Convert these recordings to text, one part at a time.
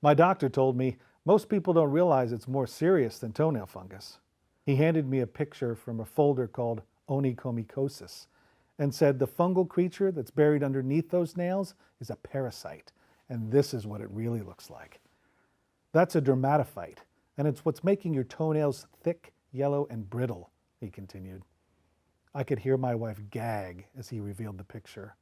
My doctor told me most people don't realize it's more serious than toenail fungus. He handed me a picture from a folder called onychomycosis and said the fungal creature that's buried underneath those nails is a parasite, and this is what it really looks like. That's a dermatophyte, and it's what's making your toenails thick, yellow, and brittle, he continued. I could hear my wife gag as he revealed the picture.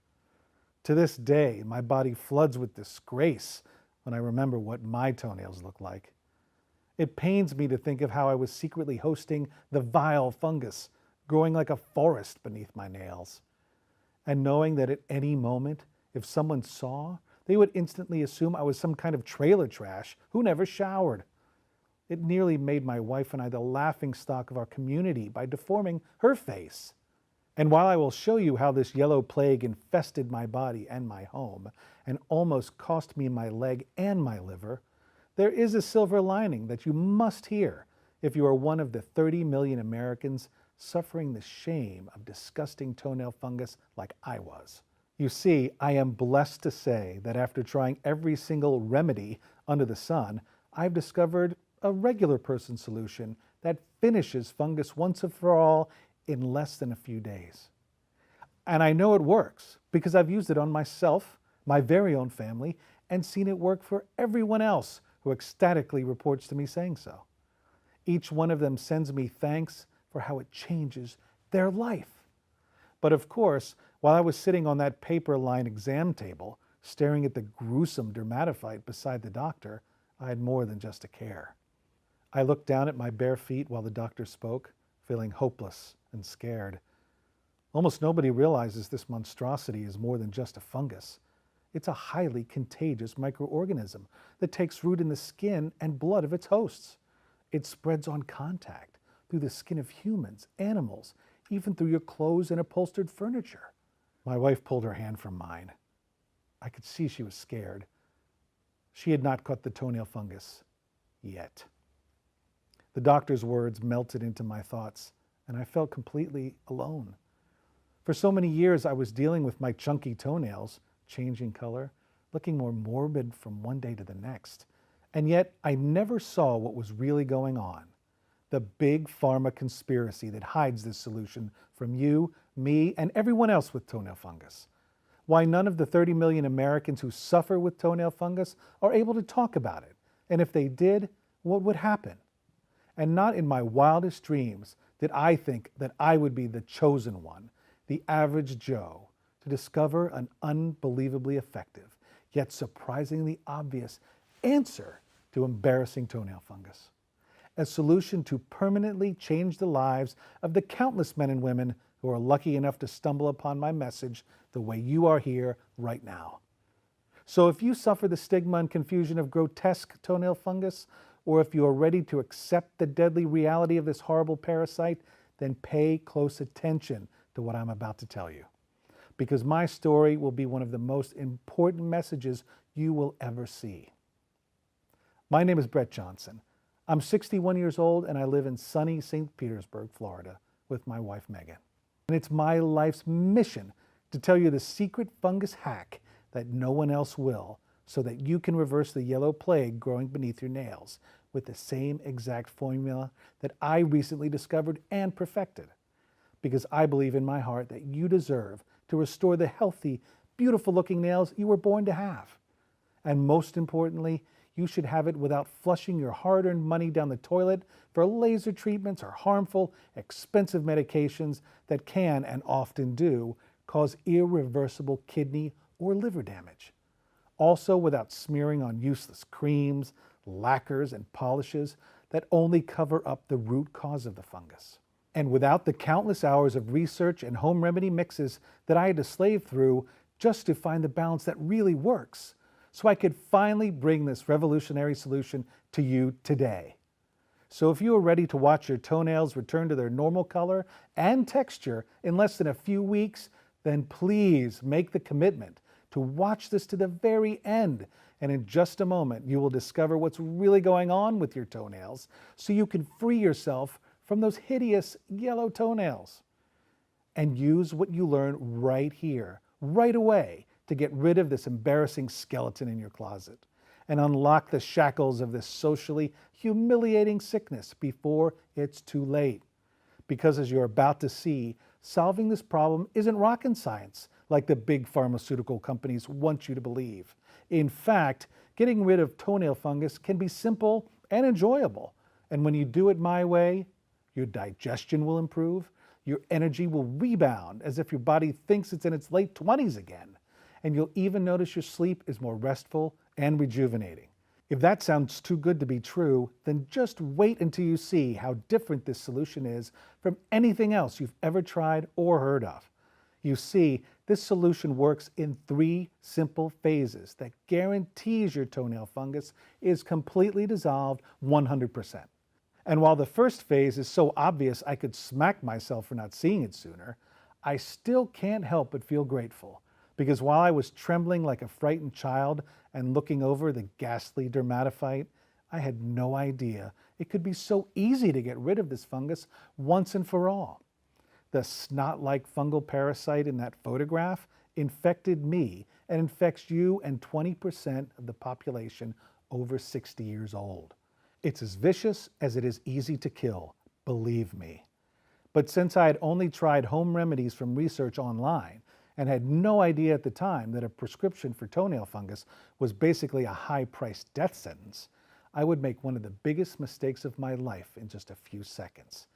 To this day, my body floods with disgrace when I remember what my toenails look like. It pains me to think of how I was secretly hosting the vile fungus growing like a forest beneath my nails. And knowing that at any moment, if someone saw, they would instantly assume I was some kind of trailer trash who never showered. It nearly made my wife and I the laughingstock of our community by deforming her face. And while I will show you how this yellow plague infested my body and my home, and almost cost me my leg and my liver, there is a silver lining that you must hear if you are one of the 30 million Americans suffering the shame of disgusting toenail fungus like I was. You see, I am blessed to say that after trying every single remedy under the sun, I've discovered a regular person solution that finishes fungus once and for all in less than a few days. And I know it works because I've used it on myself, my very own family, and seen it work for everyone else who ecstatically reports to me saying so. Each one of them sends me thanks for how it changes their life. But of course, while I was sitting on that paper-lined exam table, staring at the gruesome dermatophyte beside the doctor, I had more than just a care. I looked down at my bare feet while the doctor spoke, feeling hopeless and scared. Almost nobody realizes this monstrosity is more than just a fungus. It's a highly contagious microorganism that takes root in the skin and blood of its hosts. It spreads on contact through the skin of humans, animals, even through your clothes and upholstered furniture. My wife pulled her hand from mine. I could see she was scared. She had not caught the toenail fungus yet. The doctor's words melted into my thoughts, and I felt completely alone. For so many years, I was dealing with my chunky toenails, changing color, looking more morbid from one day to the next. And yet, I never saw what was really going on. The big pharma conspiracy that hides this solution from you, me, and everyone else with toenail fungus. Why none of the 30 million Americans who suffer with toenail fungus are able to talk about it. And if they did, what would happen? And not in my wildest dreams did I think that I would be the chosen one, the average Joe, to discover an unbelievably effective, yet surprisingly obvious answer to embarrassing toenail fungus. A solution to permanently change the lives of the countless men and women who are lucky enough to stumble upon my message the way you are here right now. So if you suffer the stigma and confusion of grotesque toenail fungus, or if you are ready to accept the deadly reality of this horrible parasite, then pay close attention to what I'm about to tell you. Because my story will be one of the most important messages you will ever see. My name is Brett Johnson. I'm 61 years old and I live in sunny St. Petersburg, Florida with my wife Megan. And it's my life's mission to tell you the secret fungus hack that no one else will, so that you can reverse the yellow plague growing beneath your nails with the same exact formula that I recently discovered and perfected. Because I believe in my heart that you deserve to restore the healthy, beautiful looking nails you were born to have. And most importantly, you should have it without flushing your hard-earned money down the toilet for laser treatments or harmful, expensive medications that can, and often do, cause irreversible kidney or liver damage. Also without smearing on useless creams, lacquers, and polishes that only cover up the root cause of the fungus. And without the countless hours of research and home remedy mixes that I had to slave through just to find the balance that really works, so I could finally bring this revolutionary solution to you today. So if you are ready to watch your toenails return to their normal color and texture in less than a few weeks, then please make the commitment to watch this to the very end. And in just a moment, you will discover what's really going on with your toenails so you can free yourself from those hideous yellow toenails. And use what you learn right here, right away, to get rid of this embarrassing skeleton in your closet. and unlock the shackles of this socially humiliating sickness before it's too late. Because as you're about to see, solving this problem isn't rocket science like the big pharmaceutical companies want you to believe. In fact, getting rid of toenail fungus can be simple and enjoyable. And when you do it my way, your digestion will improve, your energy will rebound as if your body thinks it's in its late 20s again, and you'll even notice your sleep is more restful and rejuvenating. If that sounds too good to be true, then just wait until you see how different this solution is from anything else you've ever tried or heard of. You see, this solution works in 3 simple phases that guarantees your toenail fungus is completely dissolved 100%. And while the first phase is so obvious I could smack myself for not seeing it sooner, I still can't help but feel grateful, because while I was trembling like a frightened child and looking over the ghastly dermatophyte, I had no idea it could be so easy to get rid of this fungus once and for all. The snot-like fungal parasite in that photograph infected me and infects you and 20% of the population over 60 years old. It's as vicious as it is easy to kill, believe me. But since I had only tried home remedies from research online and had no idea at the time that a prescription for toenail fungus was basically a high-priced death sentence, I would make one of the biggest mistakes of my life in just a few seconds.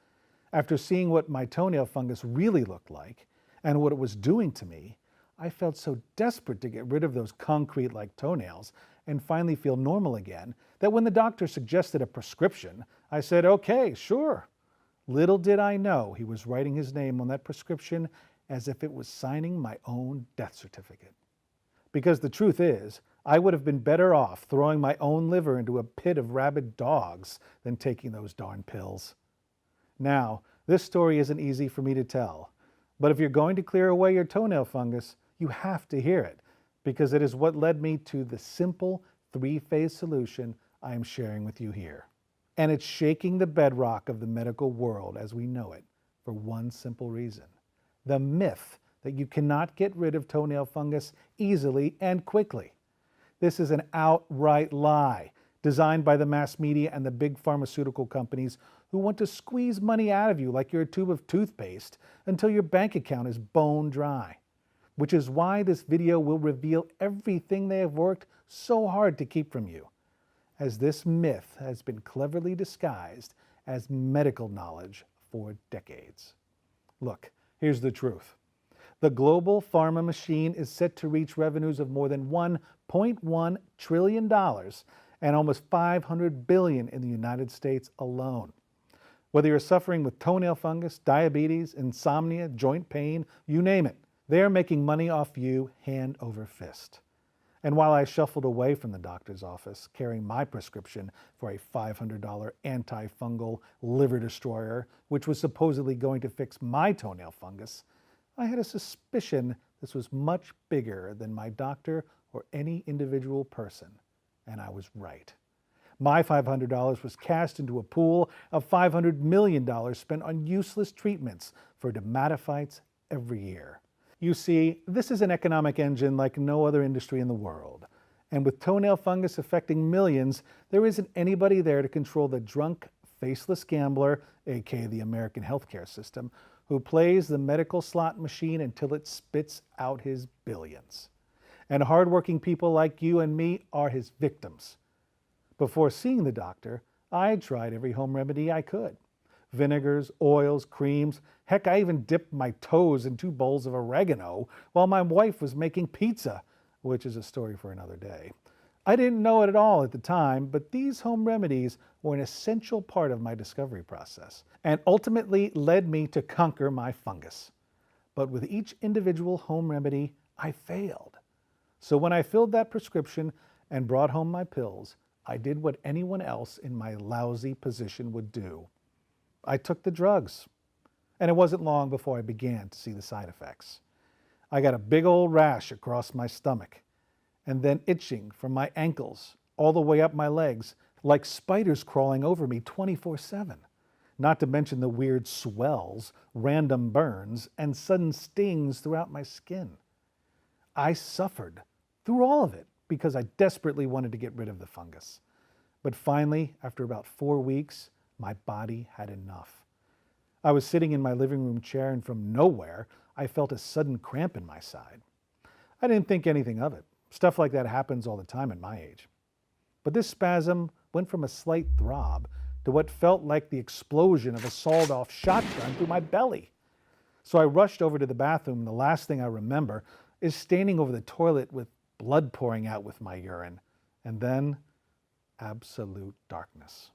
After seeing what my toenail fungus really looked like and what it was doing to me, I felt so desperate to get rid of those concrete-like toenails and finally feel normal again that when the doctor suggested a prescription, I said, okay, sure. Little did I know he was writing his name on that prescription as if it was signing my own death certificate. Because the truth is, I would have been better off throwing my own liver into a pit of rabid dogs than taking those darn pills. Now, this story isn't easy for me to tell, but if you're going to clear away your toenail fungus, you have to hear it, because it is what led me to the simple 3-phase solution I am sharing with you here. And it's shaking the bedrock of the medical world as we know it for one simple reason: the myth that you cannot get rid of toenail fungus easily and quickly. This is an outright lie designed by the mass media and the big pharmaceutical companies who want to squeeze money out of you like you're a tube of toothpaste until your bank account is bone dry. Which is why this video will reveal everything they have worked so hard to keep from you, as this myth has been cleverly disguised as medical knowledge for decades. Look, here's the truth. The global pharma machine is set to reach revenues of more than $1.1 trillion and almost $500 billion in the United States alone. Whether you're suffering with toenail fungus, diabetes, insomnia, joint pain, you name it, they are making money off you hand over fist. And while I shuffled away from the doctor's office carrying my prescription for a $500 antifungal liver destroyer, which was supposedly going to fix my toenail fungus, I had a suspicion this was much bigger than my doctor or any individual person. And I was right. My $500 was cast into a pool of $500 million spent on useless treatments for dermatophytes every year. You see, this is an economic engine like no other industry in the world. And with toenail fungus affecting millions, there isn't anybody there to control the drunk, faceless gambler, aka the American healthcare system, who plays the medical slot machine until it spits out his billions. And hardworking people like you and me are his victims. Before seeing the doctor, I tried every home remedy I could. Vinegars, oils, creams. Heck, I even dipped my toes in 2 bowls of oregano while my wife was making pizza, which is a story for another day. I didn't know it at all at the time, but these home remedies were an essential part of my discovery process and ultimately led me to conquer my fungus. But with each individual home remedy, I failed. So when I filled that prescription and brought home my pills, I did what anyone else in my lousy position would do. I took the drugs, and it wasn't long before I began to see the side effects. I got a big old rash across my stomach, and then itching from my ankles all the way up my legs, like spiders crawling over me 24/7. Not to mention the weird swells, random burns, and sudden stings throughout my skin. I suffered through all of it, because I desperately wanted to get rid of the fungus. But finally, after about 4 weeks, my body had enough. I was sitting in my living room chair and from nowhere, I felt a sudden cramp in my side. I didn't think anything of it. Stuff like that happens all the time at my age. But this spasm went from a slight throb to what felt like the explosion of a sawed-off shotgun through my belly. So I rushed over to the bathroom, and the last thing I remember is standing over the toilet with blood pouring out with my urine, and then absolute darkness.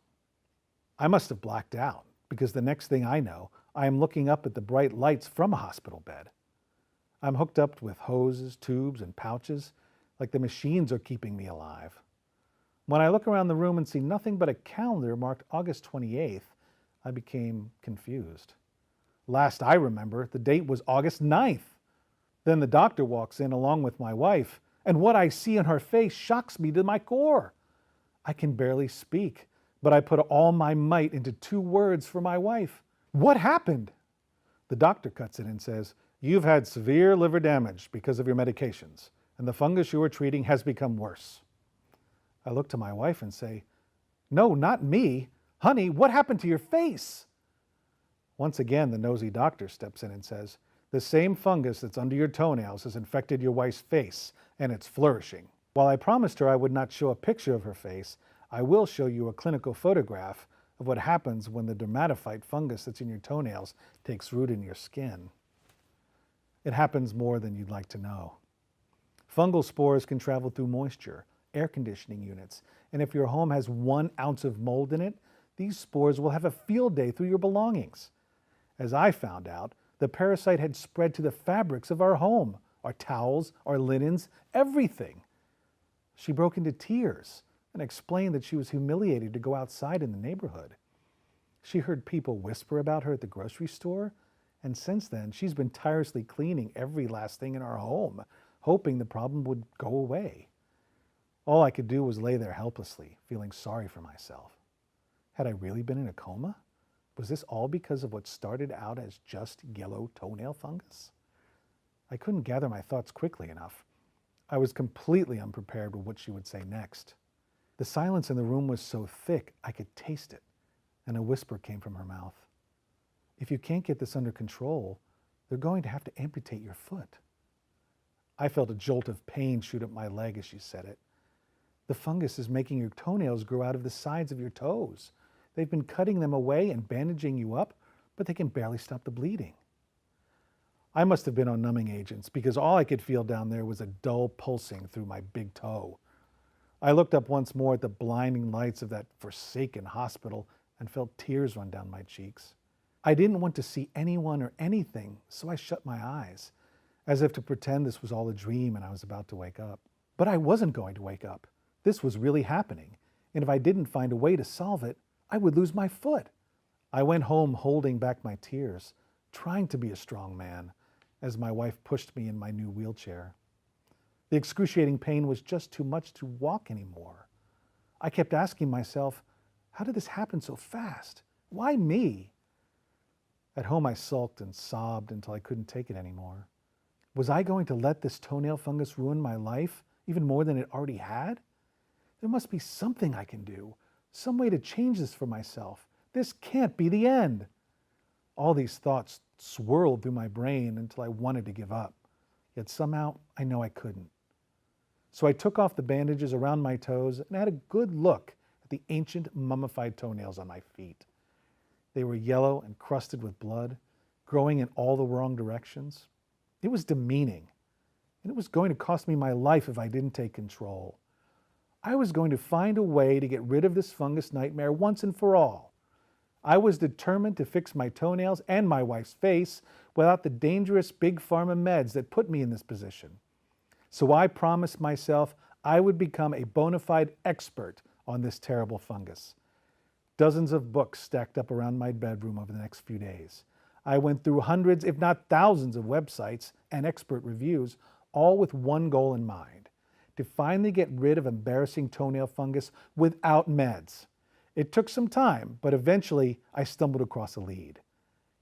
I must have blacked out, because the next thing I know, I am looking up at the bright lights from a hospital bed. I'm hooked up with hoses, tubes, and pouches, like the machines are keeping me alive. When I look around the room and see nothing but a calendar marked August 28th, I became confused. Last I remember, the date was August 9th. Then the doctor walks in along with my wife, and what I see on her face shocks me to my core. I can barely speak, but I put all my might into 2 words for my wife. What happened? The doctor cuts in and says, "You've had severe liver damage because of your medications, and the fungus you were treating has become worse." I look to my wife and say, "No, not me. Honey, what happened to your face?" Once again, the nosy doctor steps in and says, "The same fungus that's under your toenails has infected your wife's face, and it's flourishing." While I promised her I would not show a picture of her face, I will show you a clinical photograph of what happens when the dermatophyte fungus that's in your toenails takes root in your skin. It happens more than you'd like to know. Fungal spores can travel through moisture, air conditioning units, and if your home has 1 ounce of mold in it, these spores will have a field day through your belongings. As I found out, the parasite had spread to the fabrics of our home, our towels, our linens, everything. She broke into tears and explained that she was humiliated to go outside in the neighborhood. She heard people whisper about her at the grocery store, and since then she's been tirelessly cleaning every last thing in our home, hoping the problem would go away. All I could do was lay there helplessly, feeling sorry for myself. Had I really been in a coma? Was this all because of what started out as just yellow toenail fungus? I couldn't gather my thoughts quickly enough. I was completely unprepared with what she would say next. The silence in the room was so thick I could taste it, and a whisper came from her mouth. "If you can't get this under control, they're going to have to amputate your foot." I felt a jolt of pain shoot up my leg as she said it. "The fungus is making your toenails grow out of the sides of your toes. They've been cutting them away and bandaging you up, but they can barely stop the bleeding." I must have been on numbing agents because all I could feel down there was a dull pulsing through my big toe. I looked up once more at the blinding lights of that forsaken hospital and felt tears run down my cheeks. I didn't want to see anyone or anything, so I shut my eyes, as if to pretend this was all a dream and I was about to wake up. But I wasn't going to wake up. This was really happening, and if I didn't find a way to solve it, I would lose my foot. I went home holding back my tears, trying to be a strong man, as my wife pushed me in my new wheelchair. The excruciating pain was just too much to walk anymore. I kept asking myself, how did this happen so fast? Why me? At home I sulked and sobbed until I couldn't take it anymore. Was I going to let this toenail fungus ruin my life, even more than it already had? There must be something I can do, some way to change this for myself. This can't be the end. All these thoughts swirled through my brain until I wanted to give up. Yet somehow I know I couldn't. So I took off the bandages around my toes and had a good look at the ancient mummified toenails on my feet. They were yellow and crusted with blood, growing in all the wrong directions. It was demeaning, and it was going to cost me my life if I didn't take control. I was going to find a way to get rid of this fungus nightmare once and for all. I was determined to fix my toenails and my wife's face without the dangerous big pharma meds that put me in this position. So I promised myself I would become a bona fide expert on this terrible fungus. Dozens of books stacked up around my bedroom over the next few days. I went through hundreds, if not thousands, of websites and expert reviews, all with one goal in mind: to finally get rid of embarrassing toenail fungus without meds. It took some time, but eventually I stumbled across a lead.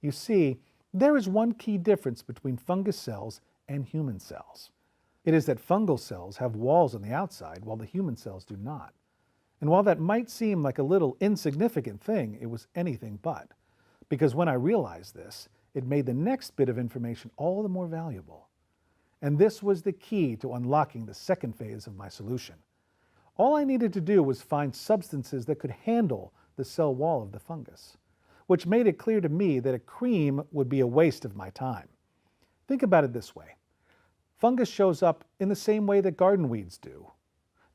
You see, there is one key difference between fungus cells and human cells. It is that fungal cells have walls on the outside while the human cells do not. And while that might seem like a little insignificant thing, it was anything but. Because when I realized this, it made the next bit of information all the more valuable. And this was the key to unlocking the second phase of my solution. All I needed to do was find substances that could handle the cell wall of the fungus, which made it clear to me that a cream would be a waste of my time. Think about it this way. Fungus shows up in the same way that garden weeds do.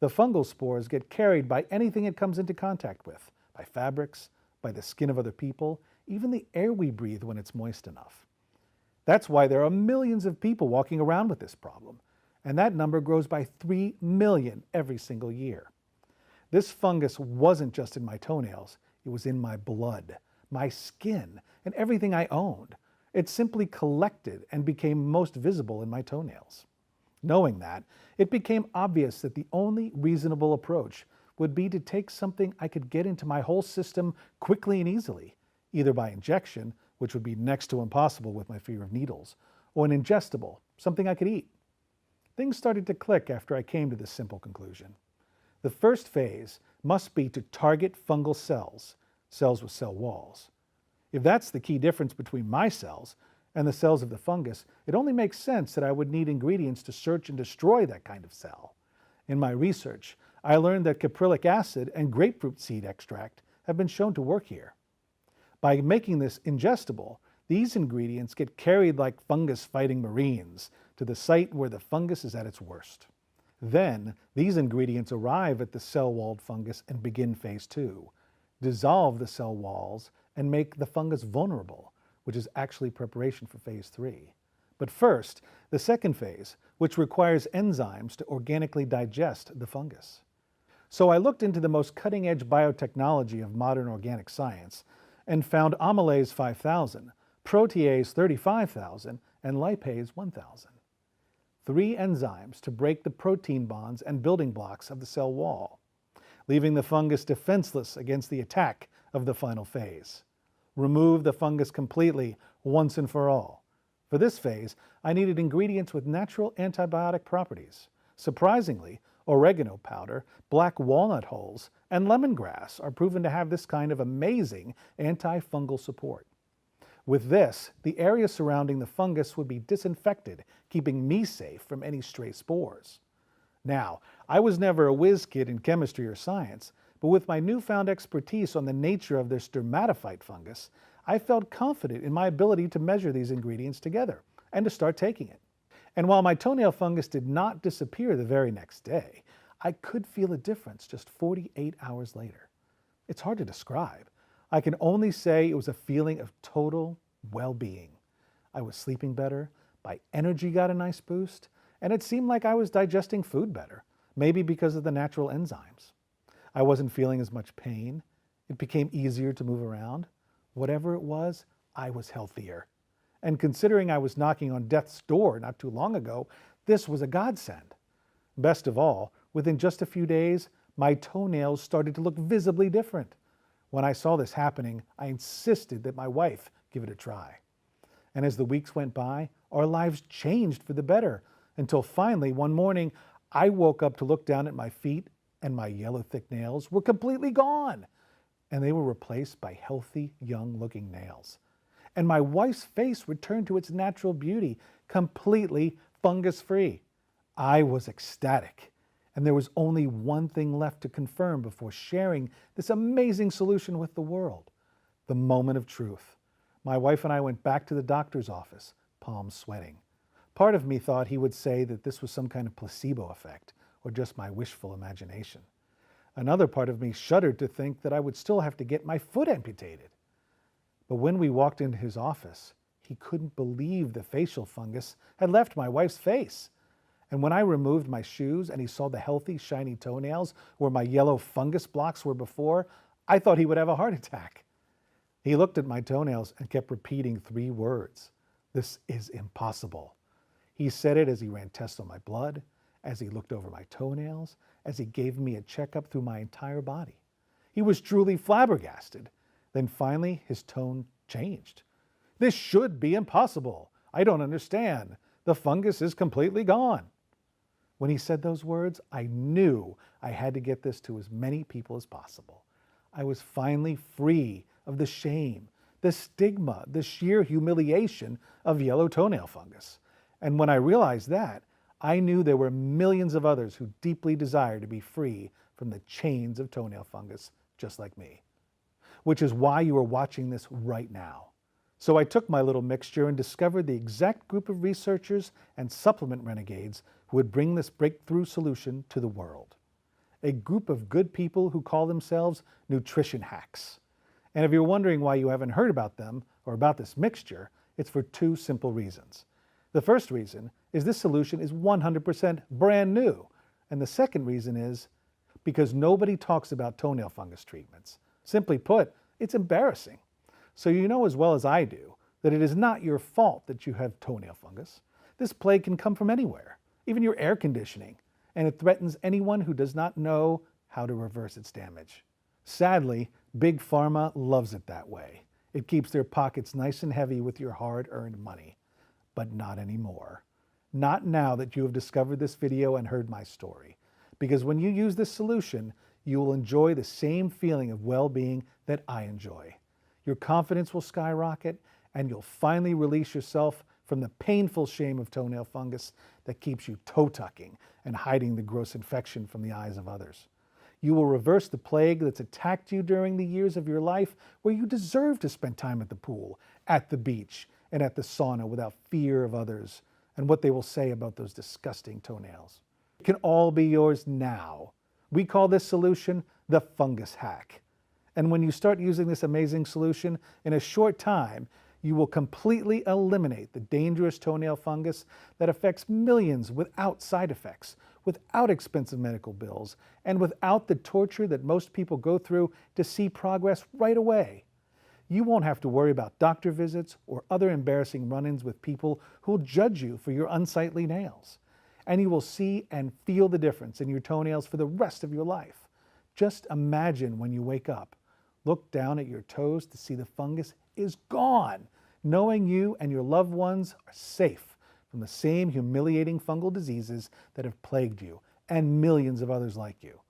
The fungal spores get carried by anything it comes into contact with, by fabrics, by the skin of other people, even the air we breathe when it's moist enough. That's why there are millions of people walking around with this problem, and that number grows by 3 million every single year. This fungus wasn't just in my toenails, it was in my blood, my skin, and everything I owned. It simply collected and became most visible in my toenails. Knowing that, it became obvious that the only reasonable approach would be to take something I could get into my whole system quickly and easily, either by injection, which would be next to impossible with my fear of needles, or an ingestible, something I could eat. Things started to click after I came to this simple conclusion. The first phase must be to target fungal cells, cells with cell walls. If that's the key difference between my cells and the cells of the fungus, it only makes sense that I would need ingredients to search and destroy that kind of cell. In my research, I learned that caprylic acid and grapefruit seed extract have been shown to work here. By making this ingestible, these ingredients get carried like fungus-fighting Marines to the site where the fungus is at its worst. Then, these ingredients arrive at the cell-walled fungus and begin phase 2, dissolve the cell walls and make the fungus vulnerable, which is actually preparation for phase 3. But first, the second phase, which requires enzymes to organically digest the fungus. So I looked into the most cutting-edge biotechnology of modern organic science and found Amylase 5000, Protease 35,000, and Lipase 1000. 3 enzymes to break the protein bonds and building blocks of the cell wall, leaving the fungus defenseless against the attack of the final phase. Remove the fungus completely, once and for all. For this phase, I needed ingredients with natural antibiotic properties. Surprisingly, oregano powder, black walnut hulls, and lemongrass are proven to have this kind of amazing antifungal support. With this, the area surrounding the fungus would be disinfected, keeping me safe from any stray spores. Now, I was never a whiz kid in chemistry or science, but with my newfound expertise on the nature of this dermatophyte fungus, I felt confident in my ability to measure these ingredients together and to start taking it. And while my toenail fungus did not disappear the very next day, I could feel a difference just 48 hours later. It's hard to describe. I can only say it was a feeling of total well-being. I was sleeping better, my energy got a nice boost, and it seemed like I was digesting food better, maybe because of the natural enzymes. I wasn't feeling as much pain. It became easier to move around. Whatever it was, I was healthier. And considering I was knocking on death's door not too long ago, this was a godsend. Best of all, within just a few days, my toenails started to look visibly different. When I saw this happening, I insisted that my wife give it a try. And as the weeks went by, our lives changed for the better, until finally one morning, I woke up to look down at my feet and my yellow thick nails were completely gone. And they were replaced by healthy, young-looking nails. And my wife's face returned to its natural beauty, completely fungus-free. I was ecstatic, and there was only one thing left to confirm before sharing this amazing solution with the world: the moment of truth. My wife and I went back to the doctor's office, palms sweating. Part of me thought he would say that this was some kind of placebo effect, or just my wishful imagination. Another part of me shuddered to think that I would still have to get my foot amputated. But when we walked into his office, he couldn't believe the facial fungus had left my wife's face. And when I removed my shoes and he saw the healthy, shiny toenails where my yellow fungus blocks were before, I thought he would have a heart attack. He looked at my toenails and kept repeating 3 words. "This is impossible." He said it as he ran tests on my blood, as he looked over my toenails, as he gave me a checkup through my entire body. He was truly flabbergasted. Then finally, his tone changed. "This should be impossible. I don't understand. The fungus is completely gone." When he said those words, I knew I had to get this to as many people as possible. I was finally free of the shame, the stigma, the sheer humiliation of yellow toenail fungus. And when I realized that, I knew there were millions of others who deeply desired to be free from the chains of toenail fungus, just like me. Which is why you are watching this right now. So I took my little mixture and discovered the exact group of researchers and supplement renegades who would bring this breakthrough solution to the world. A group of good people who call themselves Nutrition Hacks. And if you're wondering why you haven't heard about them or about this mixture, it's for two simple reasons. The first reason is this solution is 100% brand new. And the second reason is because nobody talks about toenail fungus treatments. Simply put, it's embarrassing. So you know as well as I do that it is not your fault that you have toenail fungus. This plague can come from anywhere, even your air conditioning, and it threatens anyone who does not know how to reverse its damage. Sadly, Big Pharma loves it that way. It keeps their pockets nice and heavy with your hard-earned money. But not anymore. Not now that you have discovered this video and heard my story. Because when you use this solution, you will enjoy the same feeling of well-being that I enjoy. Your confidence will skyrocket, and you'll finally release yourself from the painful shame of toenail fungus that keeps you toe-tucking and hiding the gross infection from the eyes of others. You will reverse the plague that's attacked you during the years of your life where you deserve to spend time at the pool, at the beach, and at the sauna without fear of others and what they will say about those disgusting toenails. It can all be yours now. We call this solution the fungus hack. And when you start using this amazing solution, in a short time, you will completely eliminate the dangerous toenail fungus that affects millions without side effects, without expensive medical bills, and without the torture that most people go through to see progress right away. You won't have to worry about doctor visits or other embarrassing run-ins with people who'll judge you for your unsightly nails. And you will see and feel the difference in your toenails for the rest of your life. Just imagine when you wake up, look down at your toes to see the fungus is gone, knowing you and your loved ones are safe from the same humiliating fungal diseases that have plagued you and millions of others like you.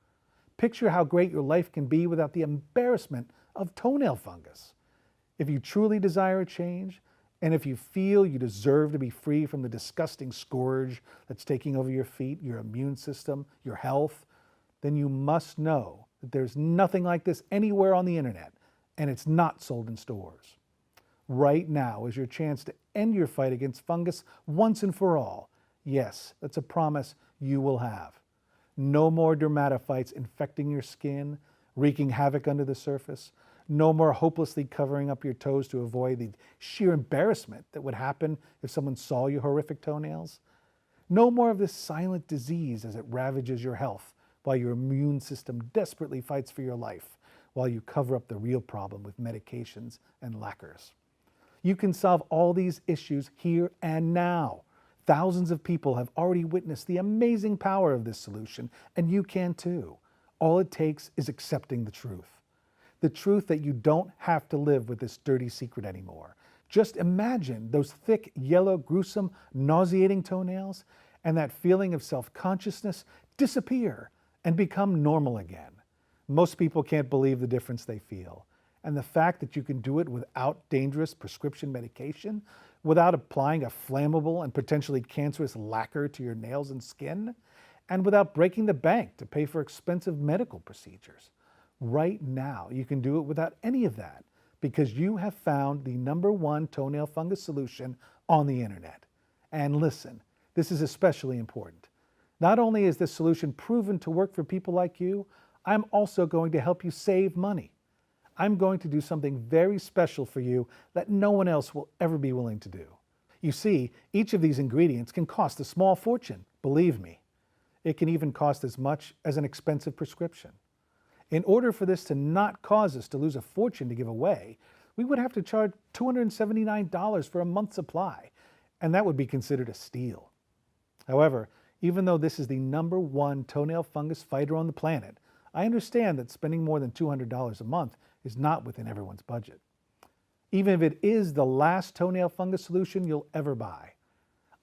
Picture how great your life can be without the embarrassment of toenail fungus. If you truly desire a change, and if you feel you deserve to be free from the disgusting scourge that's taking over your feet, your immune system, your health, then you must know that there's nothing like this anywhere on the internet, and it's not sold in stores. Right now is your chance to end your fight against fungus once and for all. Yes, that's a promise you will have. No more dermatophytes infecting your skin, wreaking havoc under the surface. No more hopelessly covering up your toes to avoid the sheer embarrassment that would happen if someone saw your horrific toenails. No more of this silent disease as it ravages your health while your immune system desperately fights for your life, while you cover up the real problem with medications and lacquers. You can solve all these issues here and now. Thousands of people have already witnessed the amazing power of this solution, and you can too. All it takes is accepting the truth. The truth that you don't have to live with this dirty secret anymore. Just imagine those thick, yellow, gruesome, nauseating toenails and that feeling of self-consciousness disappear and become normal again. Most people can't believe the difference they feel. And the fact that you can do it without dangerous prescription medication, without applying a flammable and potentially cancerous lacquer to your nails and skin, and without breaking the bank to pay for expensive medical procedures. Right now, you can do it without any of that because you have found the #1 toenail fungus solution on the internet. And listen, this is especially important. Not only is this solution proven to work for people like you, I'm also going to help you save money. I'm going to do something very special for you that no one else will ever be willing to do. You see, each of these ingredients can cost a small fortune, believe me. It can even cost as much as an expensive prescription. In order for this to not cause us to lose a fortune to give away, we would have to charge $279 for a month's supply, and that would be considered a steal. However, even though this is the #1 toenail fungus fighter on the planet, I understand that spending more than $200 a month is not within everyone's budget. Even if it is the last toenail fungus solution you'll ever buy,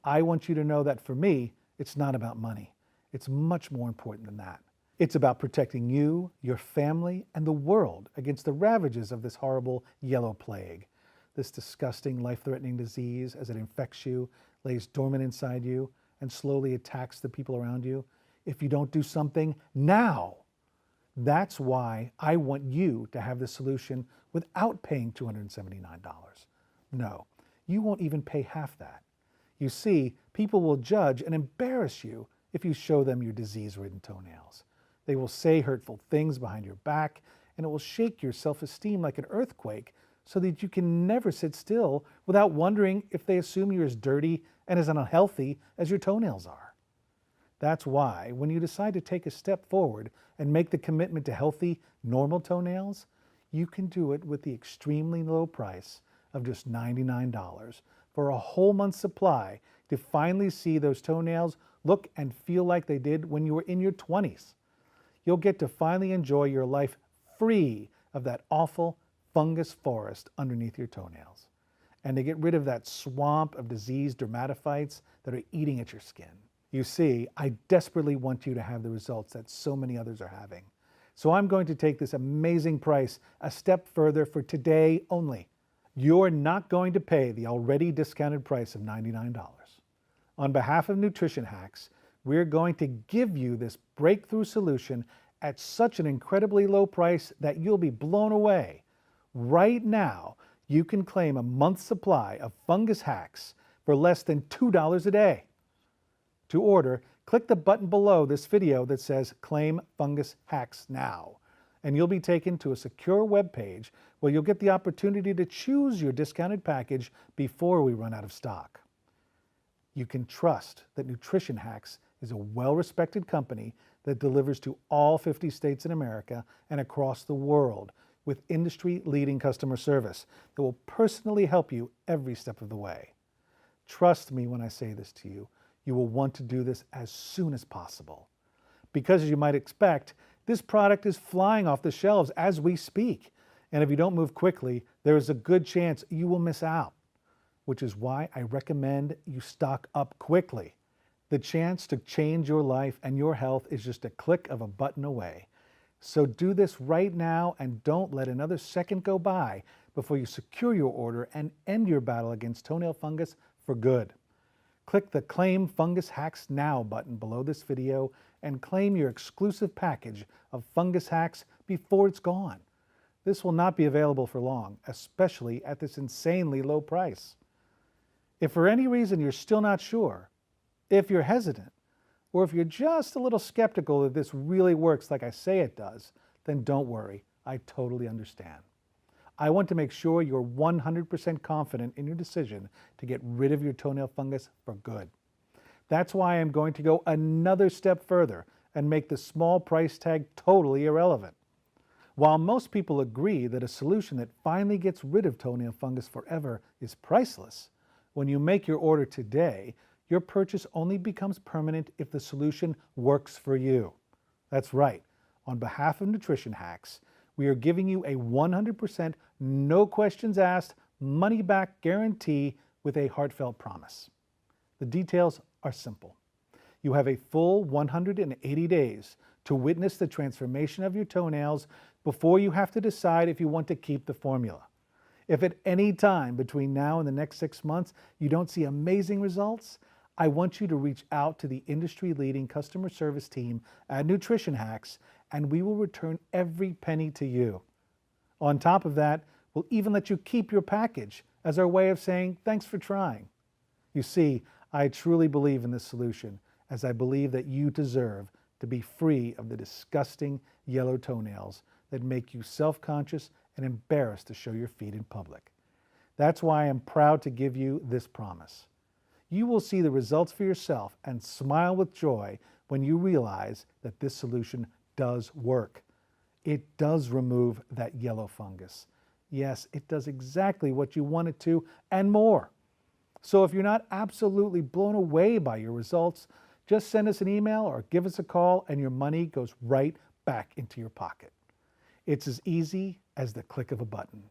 I want you to know that for me, it's not about money. It's much more important than that. It's about protecting you, your family, and the world against the ravages of this horrible yellow plague. This disgusting, life-threatening disease, as it infects you, lays dormant inside you, and slowly attacks the people around you. If you don't do something now, that's why I want you to have the solution without paying $279. No, you won't even pay half that. You see, people will judge and embarrass you if you show them your disease-ridden toenails. They will say hurtful things behind your back, and it will shake your self-esteem like an earthquake so that you can never sit still without wondering if they assume you're as dirty and as unhealthy as your toenails are. That's why when you decide to take a step forward and make the commitment to healthy, normal toenails, you can do it with the extremely low price of just $99 for a whole month's supply to finally see those toenails look and feel like they did when you were in your 20s. You'll get to finally enjoy your life free of that awful fungus forest underneath your toenails, and to get rid of that swamp of diseased dermatophytes that are eating at your skin. You see, I desperately want you to have the results that so many others are having. So I'm going to take this amazing price a step further for today only. You're not going to pay the already discounted price of $99. On behalf of Nutrition Hacks, we're going to give you this breakthrough solution at such an incredibly low price that you'll be blown away. Right now, you can claim a month's supply of Fungus Hacks for less than $2 a day. To order, click the button below this video that says Claim Fungus Hacks Now, and you'll be taken to a secure web page where you'll get the opportunity to choose your discounted package before we run out of stock. You can trust that Nutrition Hacks is a well-respected company that delivers to all 50 states in America and across the world with industry-leading customer service that will personally help you every step of the way. Trust me when I say this to you, you will want to do this as soon as possible. Because as you might expect, this product is flying off the shelves as we speak. And if you don't move quickly, there is a good chance you will miss out, which is why I recommend you stock up quickly. The chance to change your life and your health is just a click of a button away. So do this right now and don't let another second go by before you secure your order and end your battle against toenail fungus for good. Click the Claim Fungus Hacks Now button below this video and claim your exclusive package of Fungus Hacks before it's gone. This will not be available for long, especially at this insanely low price. If for any reason you're still not sure, if you're hesitant, or if you're just a little skeptical that this really works like I say it does, then don't worry, I totally understand. I want to make sure you're 100% confident in your decision to get rid of your toenail fungus for good. That's why I'm going to go another step further and make the small price tag totally irrelevant. While most people agree that a solution that finally gets rid of toenail fungus forever is priceless, when you make your order today, your purchase only becomes permanent if the solution works for you. That's right. On behalf of Nutrition Hacks, we are giving you a 100% no questions asked, money back guarantee with a heartfelt promise. The details are simple. You have a full 180 days to witness the transformation of your toenails before you have to decide if you want to keep the formula. If at any time between now and the next 6 months you don't see amazing results, I want you to reach out to the industry-leading customer service team at Nutrition Hacks, and we will return every penny to you. On top of that, we'll even let you keep your package as our way of saying thanks for trying. You see, I truly believe in this solution, as I believe that you deserve to be free of the disgusting yellow toenails that make you self-conscious and embarrassed to show your feet in public. That's why I'm proud to give you this promise. You will see the results for yourself and smile with joy when you realize that this solution does work. It does remove that yellow fungus. Yes, it does exactly what you want it to and more. So if you're not absolutely blown away by your results, just send us an email or give us a call and your money goes right back into your pocket. It's as easy as the click of a button.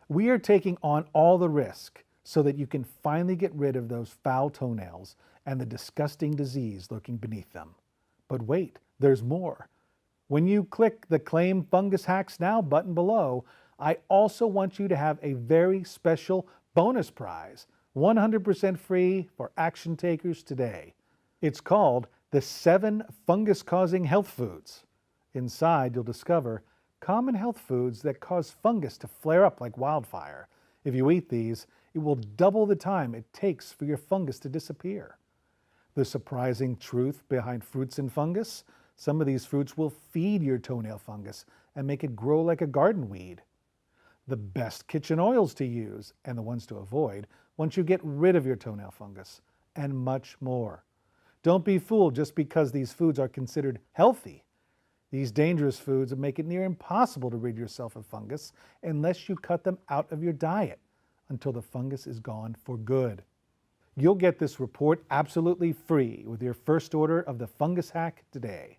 We are taking on all the risk so that you can finally get rid of those foul toenails and the disgusting disease lurking beneath them. But wait, there's more. When you click the Claim Fungus Hacks Now button below, I also want you to have a very special bonus prize, 100% free for action takers today. It's called the 7 Fungus-Causing Health Foods. Inside, you'll discover common health foods that cause fungus to flare up like wildfire. If you eat these, it will double the time it takes for your fungus to disappear. The surprising truth behind fruits and fungus: some of these fruits will feed your toenail fungus and make it grow like a garden weed. The best kitchen oils to use and the ones to avoid once you get rid of your toenail fungus, and much more. Don't be fooled just because these foods are considered healthy. These dangerous foods make it near impossible to rid yourself of fungus unless you cut them out of your diet until the fungus is gone for good. You'll get this report absolutely free with your first order of the Fungus Hack today.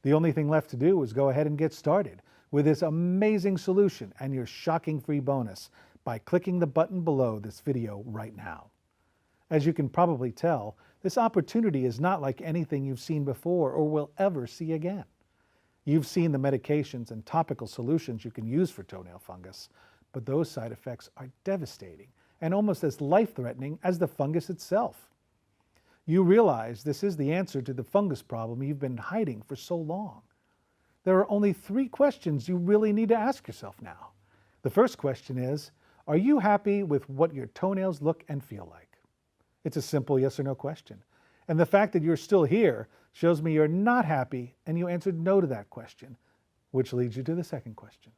The only thing left to do is go ahead and get started with this amazing solution and your shocking free bonus by clicking the button below this video right now. As you can probably tell, this opportunity is not like anything you've seen before or will ever see again. You've seen the medications and topical solutions you can use for toenail fungus, but those side effects are devastating and almost as life-threatening as the fungus itself. You realize this is the answer to the fungus problem you've been hiding for so long. There are only 3 questions you really need to ask yourself now. The first question is, are you happy with what your toenails look and feel like? It's a simple yes or no question. And the fact that you're still here shows me you're not happy and you answered no to that question, which leads you to the second question.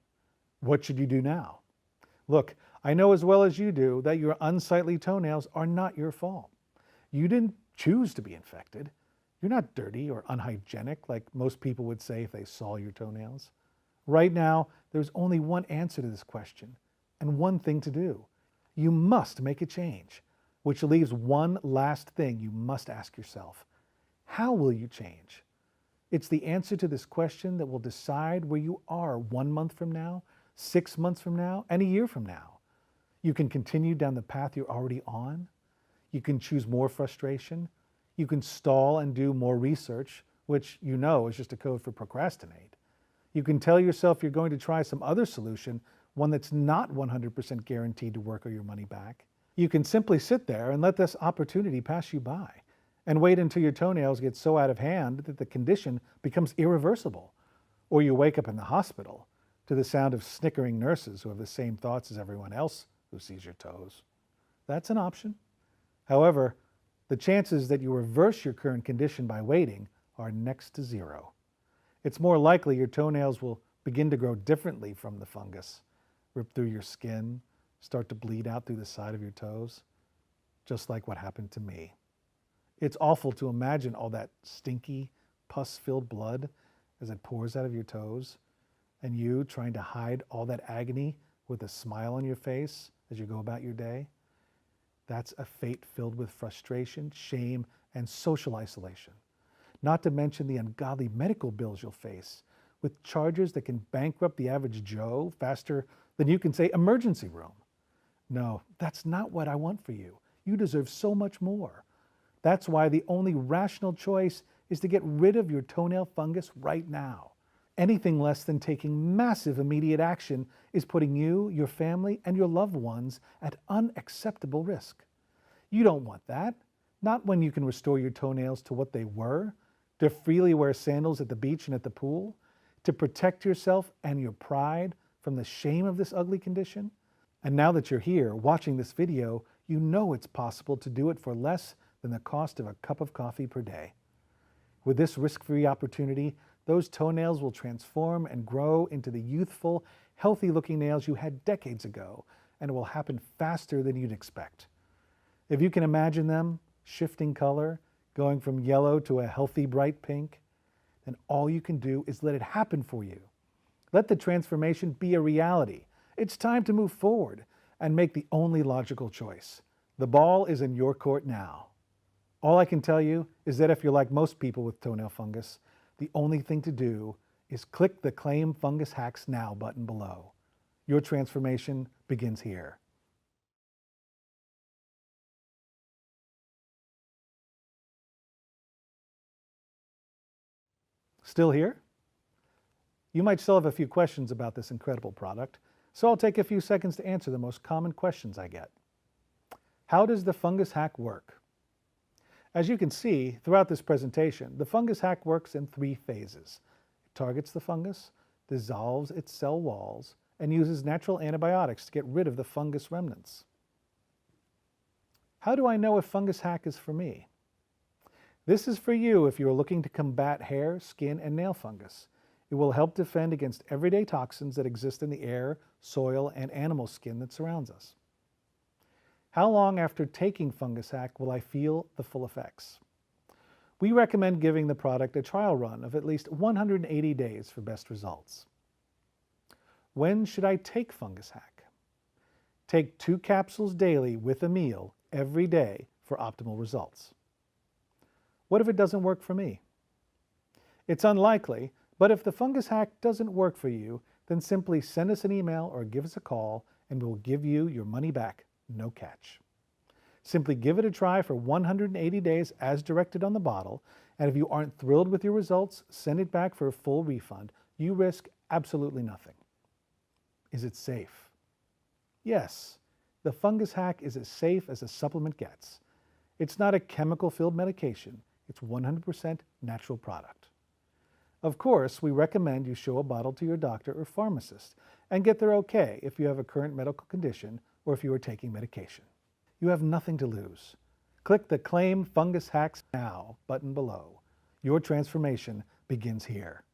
What should you do now? Look, I know as well as you do that your unsightly toenails are not your fault. You didn't choose to be infected. You're not dirty or unhygienic like most people would say if they saw your toenails. Right now, there's only one answer to this question and one thing to do. You must make a change, which leaves one last thing you must ask yourself. How will you change? It's the answer to this question that will decide where you are 1 month from now, 6 months from now, and a year from now. You can continue down the path you're already on. You can choose more frustration. You can stall and do more research, which you know is just a code for procrastinate. You can tell yourself you're going to try some other solution, one that's not 100% guaranteed to work or your money back. You can simply sit there and let this opportunity pass you by and wait until your toenails get so out of hand that the condition becomes irreversible, or you wake up in the hospital to the sound of snickering nurses who have the same thoughts as everyone else who sees your toes. That's an option. However, the chances that you reverse your current condition by waiting are next to 0. It's more likely your toenails will begin to grow differently from the fungus, rip through your skin, start to bleed out through the side of your toes, just like what happened to me. It's awful to imagine all that stinky, pus-filled blood as it pours out of your toes, and you trying to hide all that agony with a smile on your face as you go about your day. That's a fate filled with frustration, shame, and social isolation. Not to mention the ungodly medical bills you'll face, with charges that can bankrupt the average Joe faster than you can say emergency room. No, that's not what I want for you. You deserve so much more. That's why the only rational choice is to get rid of your toenail fungus right now. Anything less than taking massive immediate action is putting you, your family, and your loved ones at unacceptable risk. You don't want that. Not when you can restore your toenails to what they were, to freely wear sandals at the beach and at the pool, to protect yourself and your pride from the shame of this ugly condition. And now that you're here watching this video, you know it's possible to do it for less than the cost of a cup of coffee per day. With this risk-free opportunity, those toenails will transform and grow into the youthful, healthy-looking nails you had decades ago, and it will happen faster than you'd expect. If you can imagine them shifting color, going from yellow to a healthy, bright pink, then all you can do is let it happen for you. Let the transformation be a reality. It's time to move forward and make the only logical choice. The ball is in your court now. All I can tell you is that if you're like most people with toenail fungus, the only thing to do is click the Claim Fungus Hacks Now button below. Your transformation begins here. Still here? You might still have a few questions about this incredible product, so I'll take a few seconds to answer the most common questions I get. How does the fungus hack work? As you can see throughout this presentation, the fungus hack works in 3 phases. It targets the fungus, dissolves its cell walls, and uses natural antibiotics to get rid of the fungus remnants. How do I know if fungus hack is for me? This is for you if you are looking to combat hair, skin, and nail fungus. It will help defend against everyday toxins that exist in the air, soil, and animal skin that surrounds us. How long after taking fungus hack will I feel the full effects? We recommend giving the product a trial run of at least 180 days for best results. When should I take fungus hack? Take 2 capsules daily with a meal every day for optimal results. What if it doesn't work for me? It's unlikely, but if the fungus hack doesn't work for you, then simply send us an email or give us a call and we'll give you your money back, no catch. Simply give it a try for 180 days as directed on the bottle, and if you aren't thrilled with your results, send it back for a full refund. You risk absolutely nothing. Is it safe? Yes, the fungus hack is as safe as a supplement gets. It's not a chemical-filled medication. It's 100% natural product. Of course, we recommend you show a bottle to your doctor or pharmacist and get their okay if you have a current medical condition or if you are taking medication. You have nothing to lose. Click the Claim Fungus Hacks Now button below. Your transformation begins here.